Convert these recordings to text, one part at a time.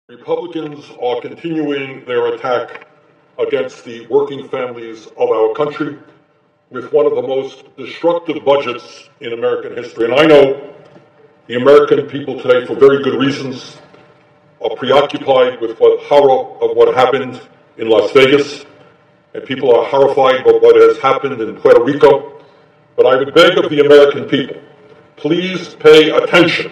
Republicans are continuing their attack against the working families of our country with one of the most destructive budgets in American history. And I know the American people today, for very good reasons, are preoccupied with the horror of what happened in Las Vegas, and people are horrified by what has happened in Puerto Rico. But I would beg of the American people, please pay attention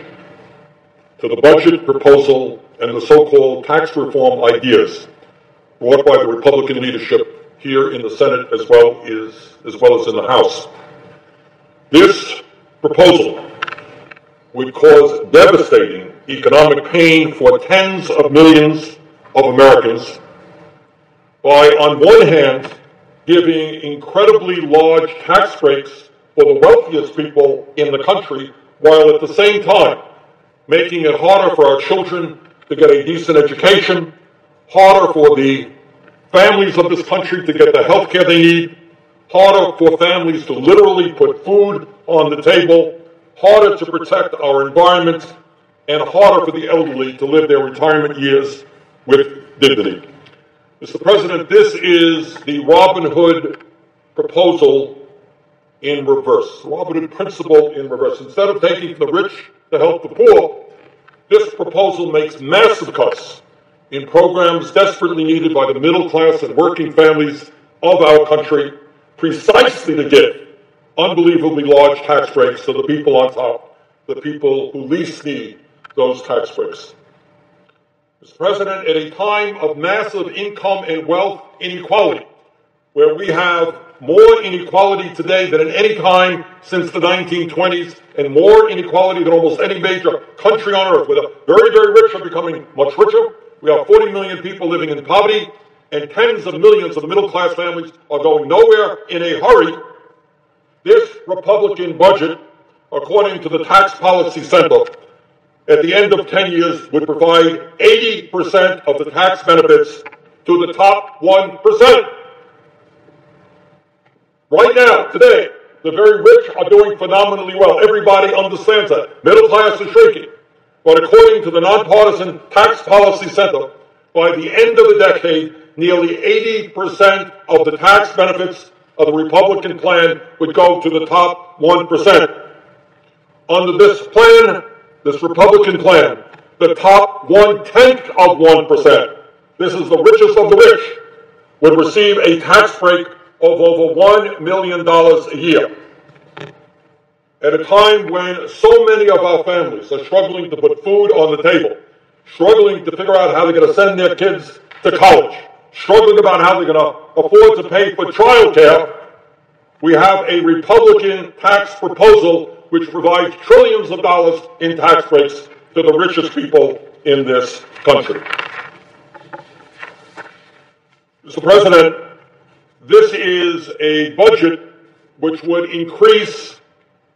to the budget proposal and the so-called tax reform ideas brought by the Republican leadership here in the Senate as well as in the House. This proposal would cause devastating economic pain for tens of millions of Americans by, on one hand, giving incredibly large tax breaks for the wealthiest people in the country, while at the same time making it harder for our children to get a decent education, harder for the families of this country to get the health care they need, harder for families to literally put food on the table, harder to protect our environment, and harder for the elderly to live their retirement years with dignity. Mr. President, this is the Robin Hood proposal in reverse, Robin Hood principle in reverse. Instead of taking from the rich to help the poor, this proposal makes massive cuts in programs desperately needed by the middle class and working families of our country, precisely to give unbelievably large tax breaks to the people on top, the people who least need those tax breaks. Mr. President, at a time of massive income and wealth inequality, where we have more inequality today than at any time since the 1920s, and more inequality than almost any major country on earth, where the very, very rich are becoming much richer. We have 40 million people living in poverty, and tens of millions of middle-class families are going nowhere in a hurry. This Republican budget, according to the Tax Policy Center, at the end of 10 years would provide 80% of the tax benefits to the top 1%. Right now, today, the very rich are doing phenomenally well. Everybody understands that. Middle class is shrinking. But according to the Nonpartisan Tax Policy Center, by the end of the decade, nearly 80% of the tax benefits of the Republican plan would go to the top 1%. Under this plan, this Republican plan, the top 1/10 of 1%, this is the richest of the rich, would receive a tax break of over $1 million a year. At a time when so many of our families are struggling to put food on the table, struggling to figure out how they're going to send their kids to college, struggling about how they're going to afford to pay for child care, we have a Republican tax proposal which provides trillions of dollars in tax breaks to the richest people in this country. Mr. President, this is a budget which would increase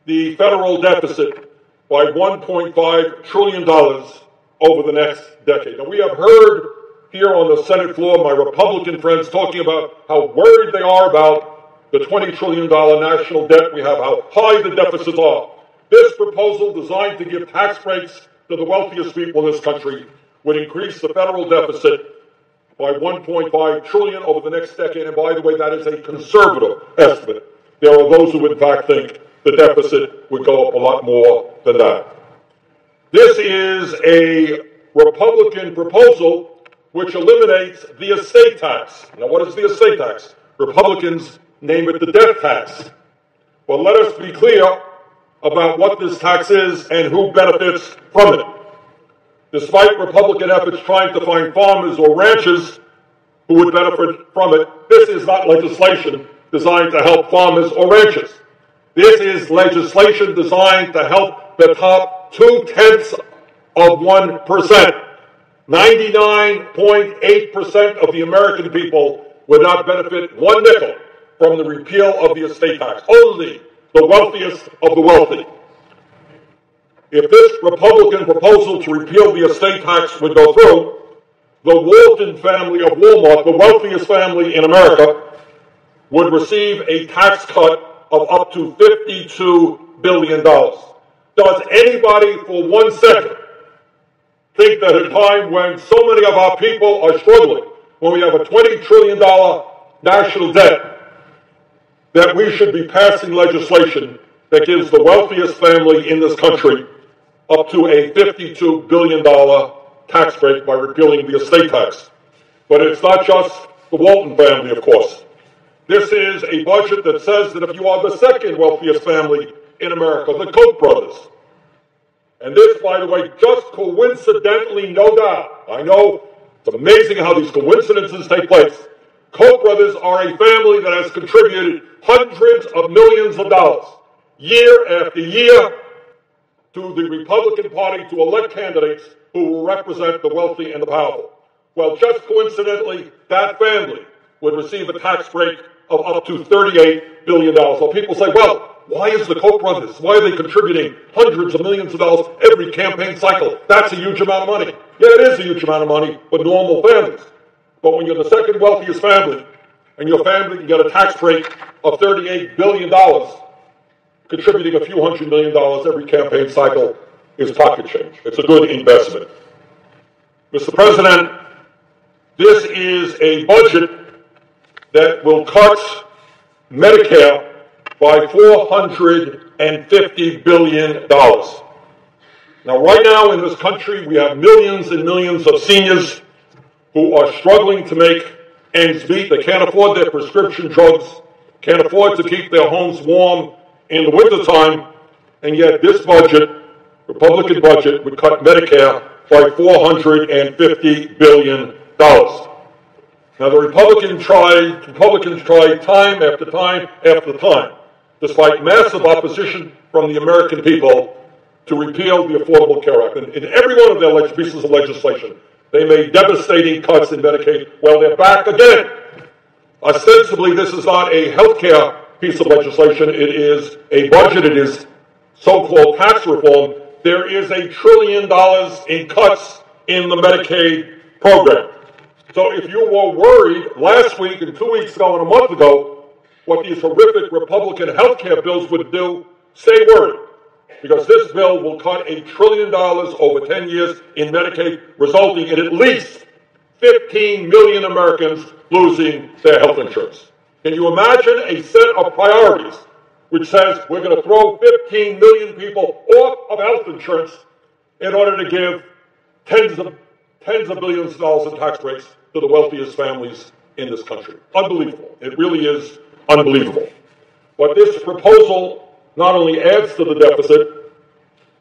the federal deficit by $1.5 trillion over the next decade. Now, we have heard here on the Senate floor my Republican friends talking about how worried they are about the $20 trillion national debt we have, how high the deficits are. This proposal, designed to give tax breaks to the wealthiest people in this country, would increase the federal deficit by $1.5 trillion over the next decade. And by the way, that is a conservative estimate. There are those who in fact think the deficit would go up a lot more than that. This is a Republican proposal which eliminates the estate tax. Now, what is the estate tax? Republicans name it the death tax. Well, let us be clear about what this tax is and who benefits from it. Despite Republican efforts trying to find farmers or ranchers who would benefit from it, this is not legislation designed to help farmers or ranchers. This is legislation designed to help the top 2/10 of 1%. 99.8% of the American people would not benefit one nickel from the repeal of the estate tax. Only the wealthiest of the wealthy. If this Republican proposal to repeal the estate tax would go through, the Walton family of Walmart, the wealthiest family in America, would receive a tax cut of up to $52 billion. Does anybody for 1 second think that at a time when so many of our people are struggling, when we have a $20 trillion national debt, that we should be passing legislation that gives the wealthiest family in this country up to a $52 billion tax break by repealing the estate tax. But it's not just the Walton family, of course. This is a budget that says that if you are the second wealthiest family in America, the Koch brothers, and this, by the way, just coincidentally, no doubt, I know it's amazing how these coincidences take place. Koch brothers are a family that has contributed hundreds of millions of dollars year after year to the Republican Party to elect candidates who will represent the wealthy and the powerful. Well, just coincidentally, that family would receive a tax break of up to $38 billion. So people say, well, why is the Koch brothers, why are they contributing hundreds of millions of dollars every campaign cycle? That's a huge amount of money. Yeah, it is a huge amount of money for normal families. But when you're the second wealthiest family, and your family can get a tax break of $38 billion, contributing a few $100 million every campaign cycle is pocket change. It's a good investment. Mr. President, this is a budget that will cut Medicare by $450 billion. Now, right now in this country, we have millions and millions of seniors who are struggling to make ends meet. They can't afford their prescription drugs, can't afford to keep their homes warm in the wintertime, and yet this budget, Republican budget, would cut Medicare by $450 billion. Now, the Republicans tried time after time after time, despite massive opposition from the American people, to repeal the Affordable Care Act. And in every one of their pieces of legislation, they made devastating cuts in Medicaid. Well, they're back again. Ostensibly, this is not a health care piece of legislation. It is a budget. It is so-called tax reform. There is $1 trillion in cuts in the Medicaid program. So if you were worried last week and 2 weeks ago and a month ago what these horrific Republican health care bills would do, stay worried. Because this bill will cut $1 trillion over 10 years in Medicaid, resulting in at least 15 million Americans losing their health insurance. Can you imagine a set of priorities which says we're going to throw 15 million people off of health insurance in order to give tens of billions of dollars in tax breaks to the wealthiest families in this country? Unbelievable. It really is unbelievable. But this proposal not only adds to the deficit,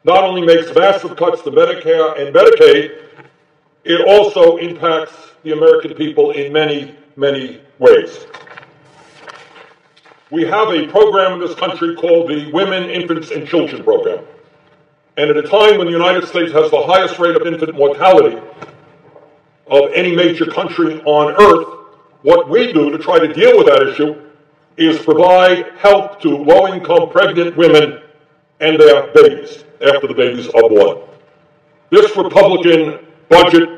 not only makes massive cuts to Medicare and Medicaid, it also impacts the American people in many, many ways. We have a program in this country called the Women, Infants, and Children Program. And at a time when the United States has the highest rate of infant mortality of any major country on earth, what we do to try to deal with that issue is provide help to low-income pregnant women and their babies after the babies are born. This Republican budget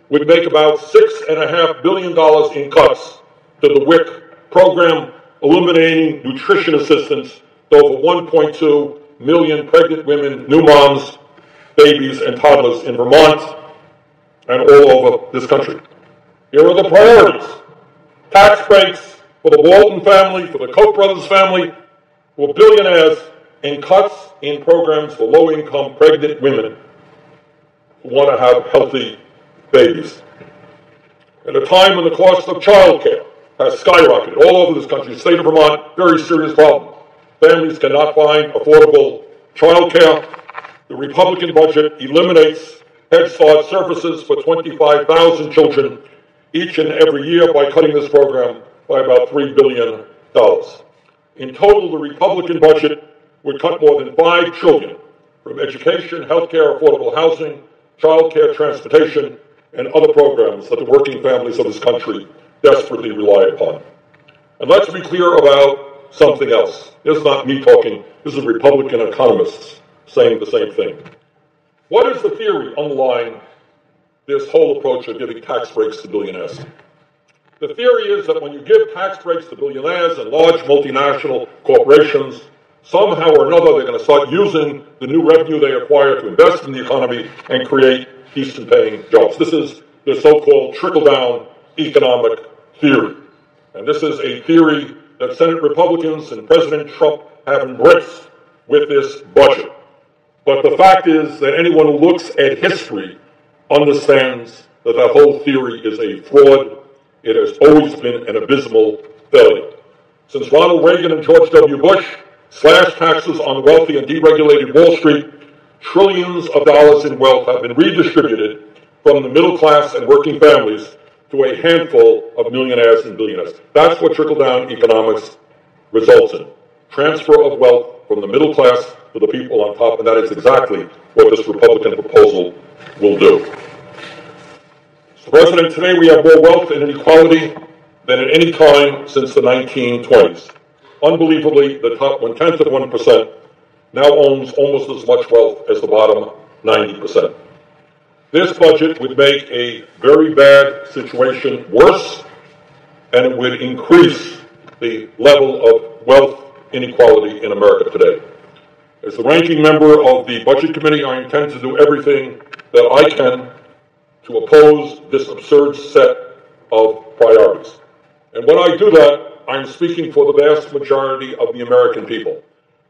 would make about $6.5 billion in cuts to the WIC program, eliminating nutrition assistance to over 1.2 million pregnant women, new moms, babies, and toddlers in Vermont and all over this country. Here are the priorities. Tax breaks for the Walton family, for the Koch brothers family, for billionaires, and cuts in programs for low-income pregnant women who want to have healthy babies. At a time when the cost of child care has skyrocketed all over this country, the state of Vermont, very serious problem. Families cannot find affordable child care. The Republican budget eliminates Head Start services for 25,000 children each and every year by cutting this program by about $3 billion. In total, the Republican budget would cut more than $5 trillion from education, health care, affordable housing, child care, transportation, and other programs that the working families of this country desperately rely upon. And let's be clear about something else. This is not me talking. This is Republican economists saying the same thing. What is the theory underlying this whole approach of giving tax breaks to billionaires? The theory is that when you give tax breaks to billionaires and large multinational corporations, somehow or another they're going to start using the new revenue they acquire to invest in the economy and create decent paying jobs. This is the so-called trickle-down economic theory. And this is a theory that Senate Republicans and President Trump have embraced with this budget. But the fact is that anyone who looks at history understands that that whole theory is a fraud. It has always been an abysmal failure. Since Ronald Reagan and George W. Bush slashed taxes on wealthy and deregulated Wall Street, trillions of dollars in wealth have been redistributed from the middle class and working families to a handful of millionaires and billionaires. That's what trickle-down economics results in. Transfer of wealth from the middle class to the people on top, and that is exactly what this Republican proposal will do. Mr. President, today we have more wealth and inequality than at any time since the 1920s. Unbelievably, the top 1/10 of 1% now owns almost as much wealth as the bottom 90%. This budget would make a very bad situation worse, and it would increase the level of wealth inequality in America today. As the ranking member of the Budget Committee, I intend to do everything that I can to oppose this absurd set of priorities. And when I do that, I'm speaking for the vast majority of the American people.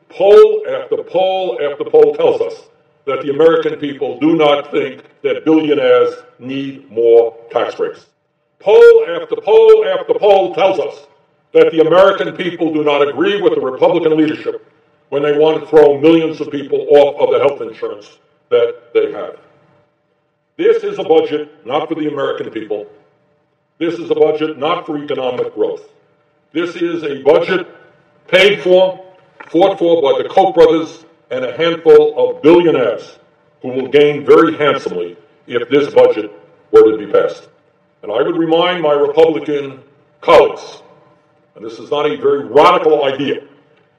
Poll after poll after poll tells us that the American people do not think that billionaires need more tax breaks. Poll after poll after poll tells us that the American people do not agree with the Republican leadership when they want to throw millions of people off of the health insurance that they have. This is a budget not for the American people. This is a budget not for economic growth. This is a budget paid for, fought for by the Koch brothers and a handful of billionaires who will gain very handsomely if this budget were to be passed. And I would remind my Republican colleagues, and this is not a very radical idea,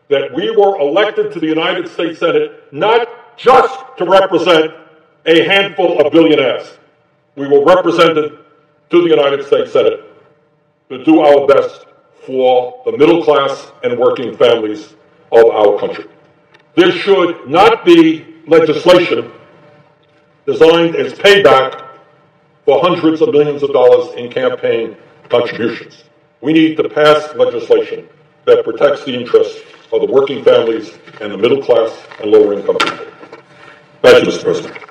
that we were elected to the United States Senate not just to represent a handful of billionaires. We were represented to the United States Senate to do our best for the middle class and working families of our country. This should not be legislation designed as payback for hundreds of millions of dollars in campaign contributions. We need to pass legislation that protects the interests of the working families and the middle class and lower income people. Thank you, Mr. President.